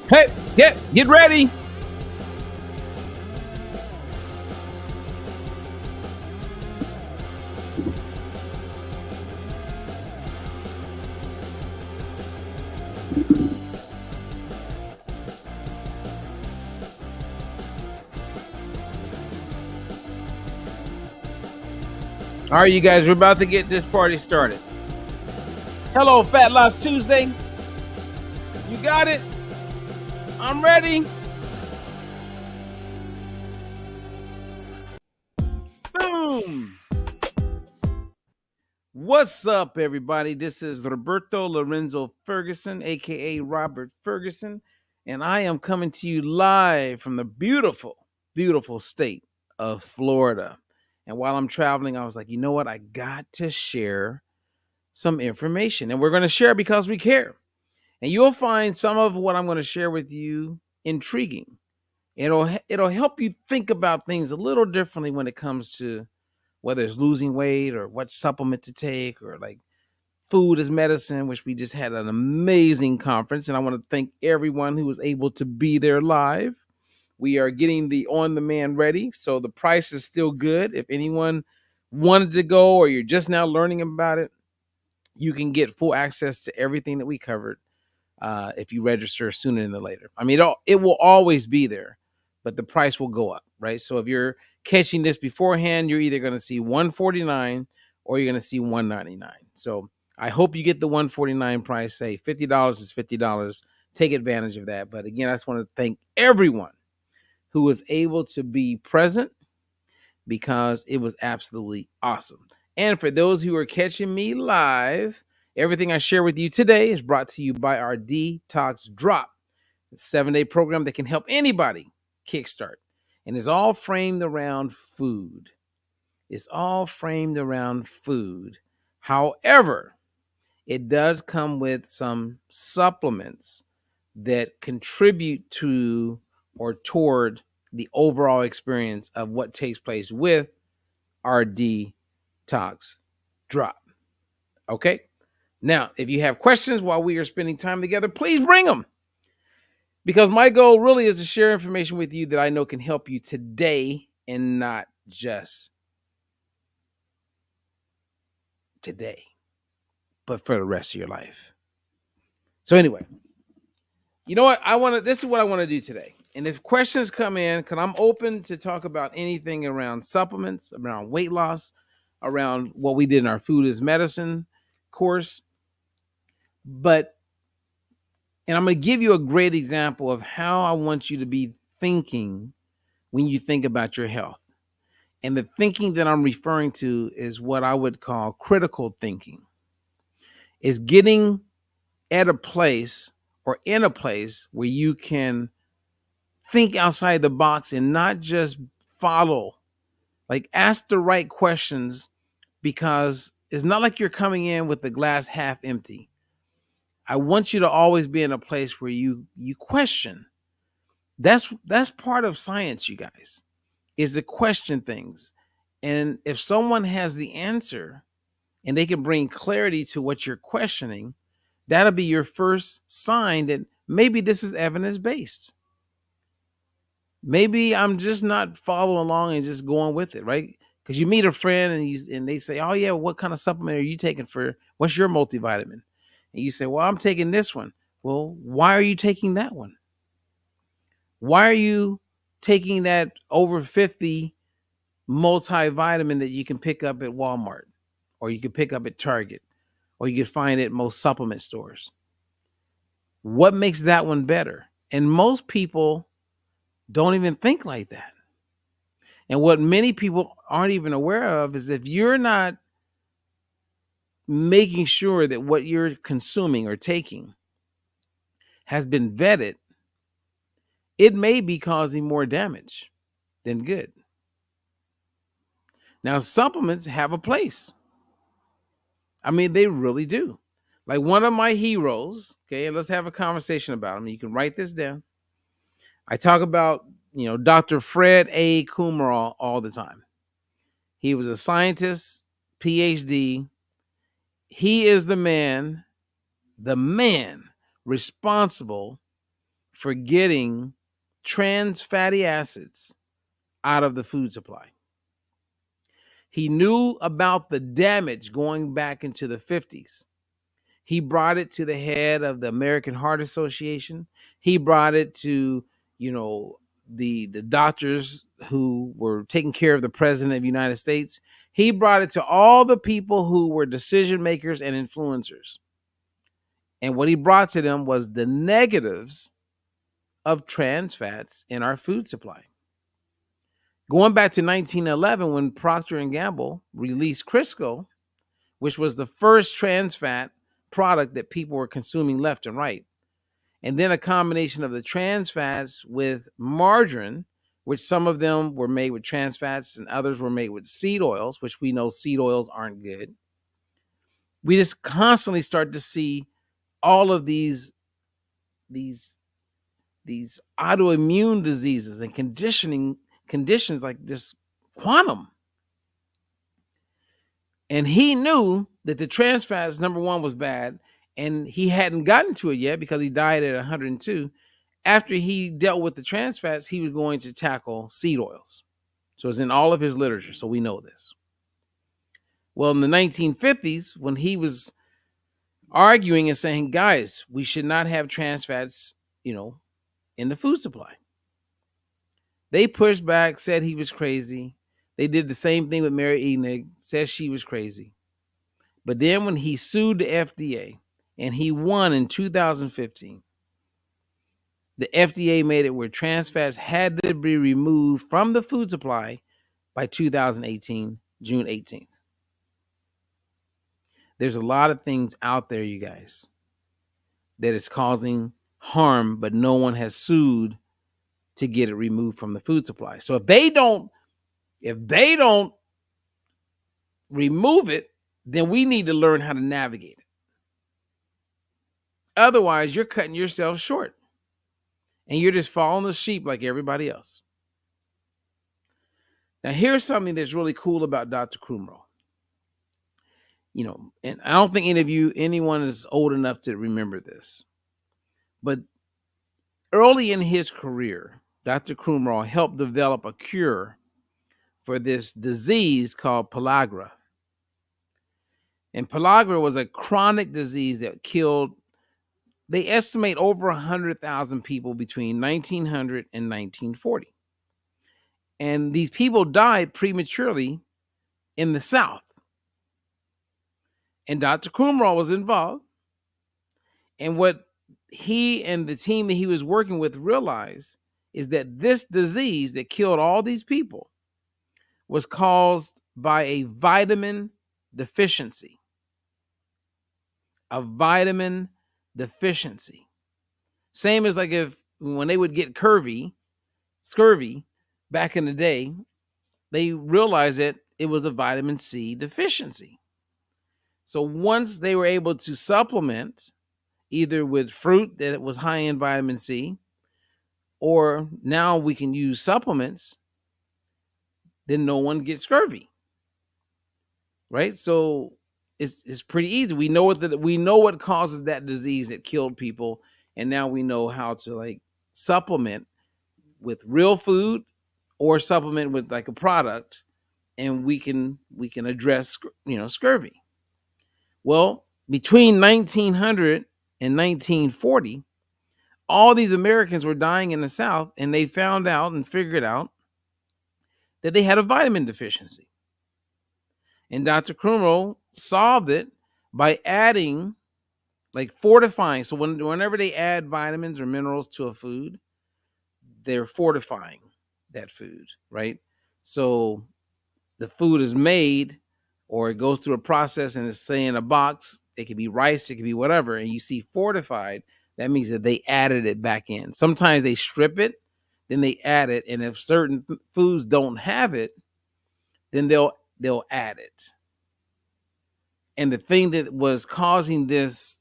Hey, get ready. All right, you guys, we're about to get this party started. Hello, Fat Loss Tuesday. You got it? I'm ready. Boom. What's up, everybody? This is Roberto Lorenzo Ferguson, aka Robert Ferguson, and I am coming to you live from the beautiful, beautiful state of Florida. And while I'm traveling, I was like, you know what? I got to share some information, and we're going to share because we care. And you'll find some of what I'm going to share with you intriguing. It'll help you think about things a little differently when it comes to whether it's losing weight or what supplement to take or like food as medicine, which we just had an amazing conference. And I want to thank everyone who was able to be there live. We are getting the on demand ready. So the price is still good. If anyone wanted to go or you're just now learning about it, you can get full access to everything that we covered if you register sooner than later. I mean, it will always be there, but the price will go up, right? So if you're catching this beforehand, you're either going to see 149 or you're going to see 199. So I hope you get the 149 price. Say $50 is $50. Take advantage of that. But again, I just want to thank everyone who was able to be present because it was absolutely awesome. And for those who are catching me live, everything I share with you today is brought to you by our Detox Drop, a 7-day program that can help anybody kickstart. And it's all framed around food. It's all framed around food. However, it does come with some supplements that contribute to or toward the overall experience of what takes place with our Detox Drop. Okay? Now, if you have questions while we are spending time together, please bring them. Because my goal really is to share information with you that I know can help you today and not just today, but for the rest of your life. So anyway, you know what? This is what I want to do today. And if questions come in, because I'm open to talk about anything around supplements, around weight loss, around what we did in our food as medicine course. And I'm going to give you a great example of how I want you to be thinking when you think about your health. And the thinking that I'm referring to is what I would call critical thinking. Is getting at a place or in a place where you can think outside the box and not just follow, like ask the right questions, because it's not like you're coming in with the glass half empty. I want you to always be in a place where you question. That's part of science, you guys, is to question things. And if someone has the answer and they can bring clarity to what you're questioning, that'll be your first sign that maybe this is evidence based. Maybe I'm just not following along and just going with it, right? Because you meet a friend and they say, "Oh yeah, what kind of supplement are you taking for? What's your multivitamin?" And you say, "Well, I'm taking this one." Well, why are you taking that one? Why are you taking that over 50 multivitamin that you can pick up at Walmart or you can pick up at Target or you can find it at most supplement stores? What makes that one better? And most people don't even think like that. And what many people aren't even aware of is if you're not making sure that what you're consuming or taking has been vetted, it may be causing more damage than good. Now, supplements have a place. I mean, they really do. Like one of my heroes, okay, let's have a conversation about him. You can write this down. I talk about, Dr. Fred A. Kumar all the time. He was a scientist, PhD. He is the man responsible for getting trans fatty acids out of the food supply. He knew about the damage going back into the 50s. He brought it to the head of the American Heart Association. He brought it to, the doctors who were taking care of the president of the United States. He brought it to all the people who were decision makers and influencers. And what he brought to them was the negatives of trans fats in our food supply. Going back to 1911, when Procter & Gamble released Crisco, which was the first trans fat product that people were consuming left and right. And then a combination of the trans fats with margarine, which some of them were made with trans fats and others were made with seed oils, which we know seed oils aren't good. We just constantly start to see all of these autoimmune diseases and conditions like this quantum. And he knew that the trans fats, number one, was bad, and he hadn't gotten to it yet because he died at 102. After he dealt with the trans fats, he was going to tackle seed oils. So it's in all of his literature, so we know this. Well, in the 1950s, when he was arguing and saying, guys, we should not have trans fats, in the food supply, they pushed back, said he was crazy. They did the same thing with Mary Enig, said she was crazy. But then when he sued the FDA and he won in 2015, the FDA made it where trans fats had to be removed from the food supply by 2018, June 18th. There's a lot of things out there, you guys, that is causing harm, but no one has sued to get it removed from the food supply. So if they don't remove it, then we need to learn how to navigate it. Otherwise, you're cutting yourself short and you're just following the sheep like everybody else. Now, here's something that's really cool about Dr. Krumrow. And I don't think anyone is old enough to remember this, but early in his career, Dr. Krumrow helped develop a cure for this disease called pellagra. And pellagra was a chronic disease that killed, they estimate, over 100,000 people between 1900 and 1940. And these people died prematurely in the South. And Dr. Krumrow was involved. And what he and the team that he was working with realized is that this disease that killed all these people was caused by a vitamin deficiency. A vitamin deficiency. Same as like when they would get scurvy back in the day, they realized that it was a vitamin C deficiency. So once they were able to supplement either with fruit that was high in vitamin C, or now we can use supplements, then no one gets scurvy. Right? So it's pretty easy. We know what causes that disease that killed people, and now we know how to supplement with real food or supplement with a product, and we can address scurvy. Well, between 1900 and 1940, all these Americans were dying in the South, and they found out and figured out that they had a vitamin deficiency. And Dr. Krumrow solved it by adding, fortifying. So whenever they add vitamins or minerals to a food, they're fortifying that food, right? So the food is made, or it goes through a process and it's, say, in a box. It could be rice, it could be whatever, and you see fortified, that means that they added it back in. Sometimes they strip it, then they add it, and if certain foods don't have it, then they'll add it. And the thing that was causing this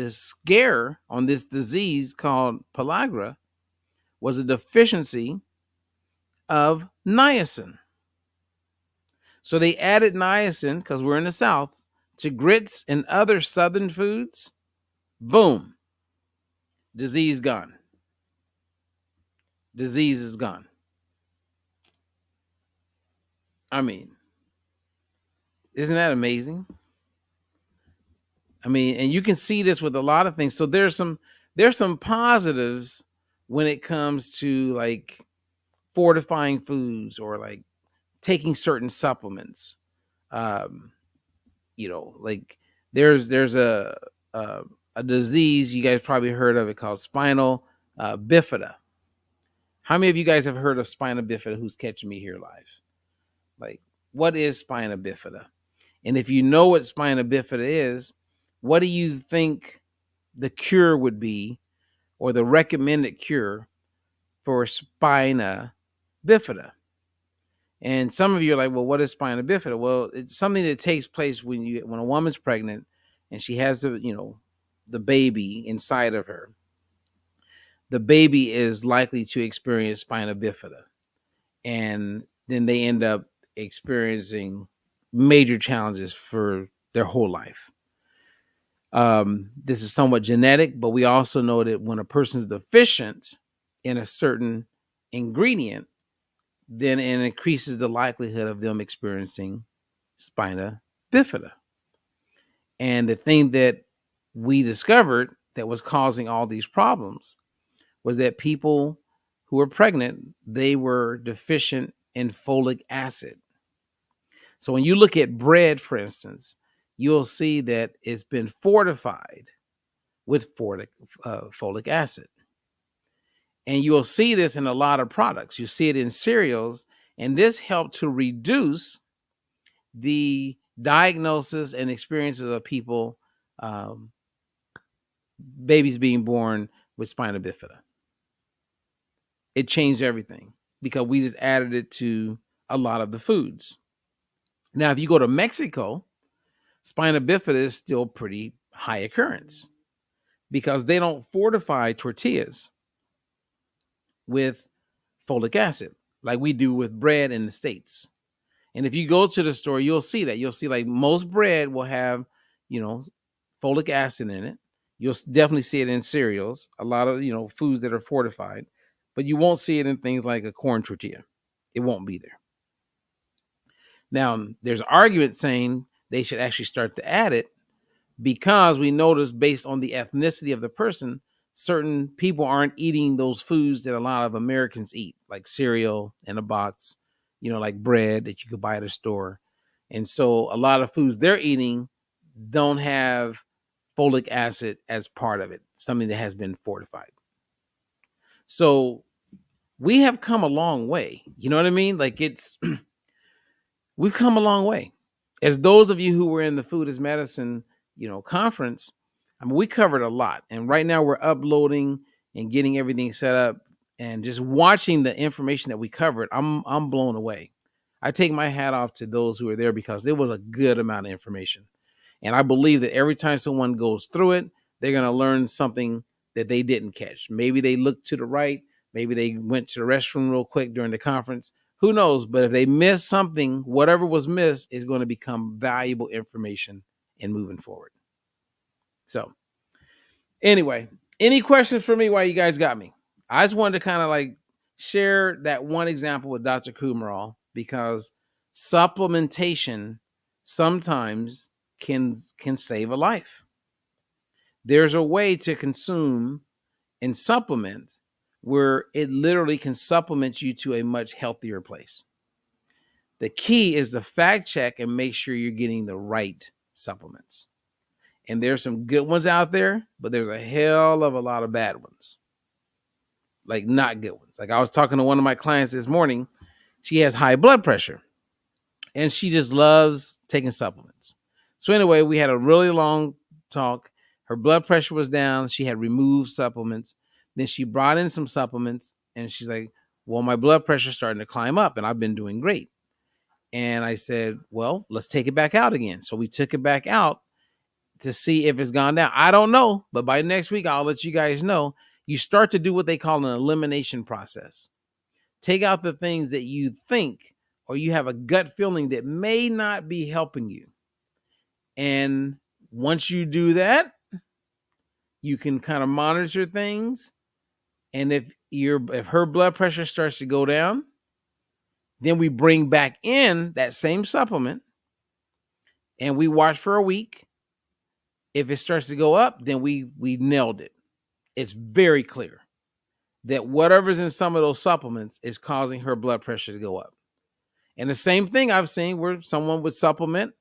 scare on this disease called pellagra was a deficiency of niacin. So they added niacin, because we're in the South, to grits and other Southern foods. Boom. Disease gone. disease is gone. I mean, isn't that amazing? I mean, and you can see this with a lot of things. So there's some positives when it comes to like fortifying foods or like taking certain supplements. Um, like there's a a disease you guys probably heard of it called spinal bifida. How many of you guys have heard of spina bifida who's catching me here live? Like, what is spina bifida? And if you know what spina bifida is, what do you think the cure would be or the recommended cure for spina bifida? And some of you are like, well, what is spina bifida? Well, it's something that takes place when a woman's pregnant and she has the baby inside of her. The baby is likely to experience spina bifida, and then they end up experiencing major challenges for their whole life. This is somewhat genetic, but we also know that when a person's deficient in a certain ingredient, then it increases the likelihood of them experiencing spina bifida. And the thing that we discovered that was causing all these problems was that people who were pregnant, they were deficient in folic acid. So when you look at bread, for instance, you'll see that it's been fortified with folic acid. And you'll see this in a lot of products. You see it in cereals, and this helped to reduce the diagnosis and experiences of people, um, babies being born with spina bifida. It changed everything because we just added it to a lot of the foods. Now, if you go to Mexico, spina bifida is still pretty high occurrence because they don't fortify tortillas with folic acid like we do with bread in the States. And if you go to the store, you'll see that. You'll see like most bread will have, folic acid in it. You'll definitely see it in cereals, a lot of, foods that are fortified, but you won't see it in things like a corn tortilla. It won't be there. Now, there's an argument saying they should actually start to add it because we notice based on the ethnicity of the person, certain people aren't eating those foods that a lot of Americans eat, like cereal in a box, like bread that you could buy at a store. And so a lot of foods they're eating don't have folic acid as part of it, something that has been fortified. So we have come a long way. You know what I mean? Like we've come a long way. As those of you who were in the Food is Medicine, conference, I mean, we covered a lot. And right now we're uploading and getting everything set up and just watching the information that we covered. I'm blown away. I take my hat off to those who were there because it was a good amount of information. And I believe that every time someone goes through it, they're going to learn something that they didn't catch. Maybe they looked to the right. Maybe they went to the restroom real quick during the conference. Who knows? But if they miss something, whatever was missed is going to become valuable information in moving forward. So anyway, any questions for me while you guys got me? I just wanted to kind of like share that one example with Dr. Kumaral because supplementation sometimes can save a life. There's a way to consume and supplement where it literally can supplement you to a much healthier place. The key is to fact check and make sure you're getting the right supplements. And there's some good ones out there, but there's a hell of a lot of bad ones. Like not good ones. Like I was talking to one of my clients this morning. She has high blood pressure and she just loves taking supplements. So anyway, we had a really long talk. Her blood pressure was down. She had removed supplements. Then she brought in some supplements and she's like, well, my blood pressure's starting to climb up and I've been doing great. And I said, well, let's take it back out again. So we took it back out to see if it's gone down. I don't know, but by next week, I'll let you guys know. You start to do what they call an elimination process. Take out the things that you think or you have a gut feeling that may not be helping you. And once you do that, you can kind of monitor things. And if if her blood pressure starts to go down, then we bring back in that same supplement and we watch for a week. If it starts to go up, then we nailed it. It's very clear that whatever's in some of those supplements is causing her blood pressure to go up. And the same thing I've seen where someone would supplement,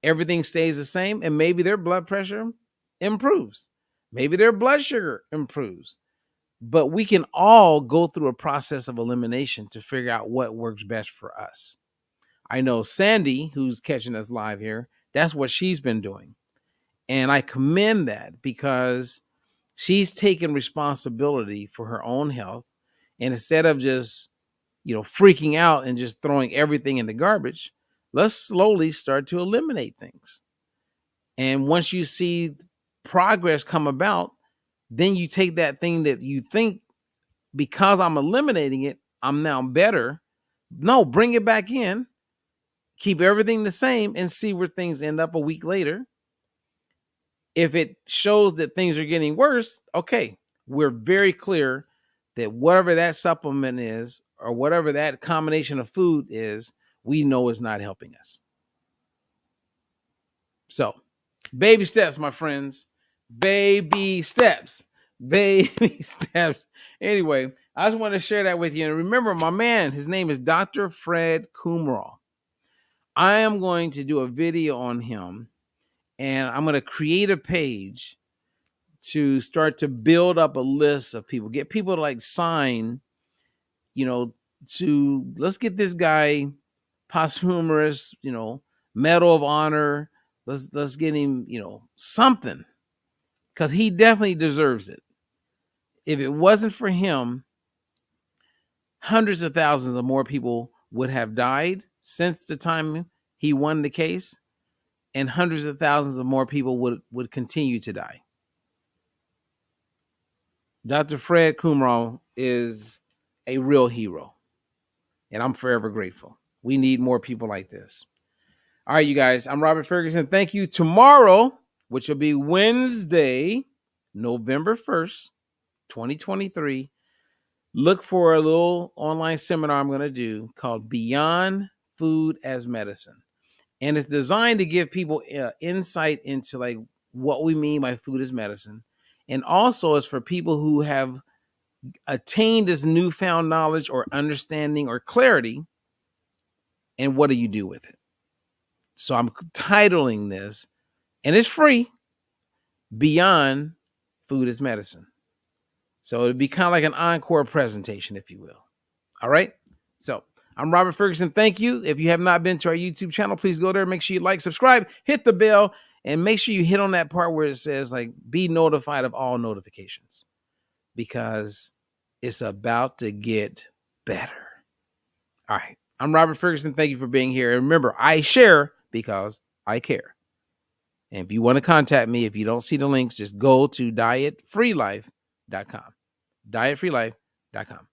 everything stays the same, and maybe their blood pressure improves. Maybe their blood sugar improves. But we can all go through a process of elimination to figure out what works best for us. I know Sandy, who's catching us live here, that's what she's been doing. And I commend that because she's taken responsibility for her own health. And instead of just, freaking out and just throwing everything in the garbage, let's slowly start to eliminate things. And once you see progress come about, then you take that thing that you think, because I'm eliminating it, I'm now better. No, bring it back in, keep everything the same, and see where things end up a week later. If it shows that things are getting worse, okay, we're very clear that whatever that supplement is or whatever that combination of food is, we know is not helping us. So, baby steps, my friends. Baby steps. Baby steps. Anyway, I just want to share that with you. And remember, my man, his name is Dr. Fred Kumral. I am going to do a video on him, and I'm going to create a page to start to build up a list of people, get people to sign, to let's get this guy posthumous, Medal of Honor. Let's get him, something, because he definitely deserves it. If it wasn't for him, hundreds of thousands of more people would have died since the time he won the case, and hundreds of thousands of more people would continue to die. Dr. Fred Kumral is a real hero, and I'm forever grateful. We need more people like this. All right, you guys, I'm Robert Ferguson. Thank you. Tomorrow, which will be Wednesday, November 1st, 2023, look for a little online seminar I'm going to do called Beyond Food as Medicine. And it's designed to give people insight into what we mean by food as medicine. And also it's for people who have attained this newfound knowledge or understanding or clarity. And what do you do with it? So I'm titling this, and it's free, Beyond Food as Medicine. So it'd be kind of like an encore presentation, if you will. All right. So I'm Robert Ferguson. Thank you. If you have not been to our YouTube channel, please go there. Make sure you like, subscribe, hit the bell, and make sure you hit on that part where it says be notified of all notifications, because it's about to get better. All right. I'm Robert Ferguson. Thank you for being here. And remember, I share because I care. And if you want to contact me, if you don't see the links, just go to dietfreelife.com. dietfreelife.com.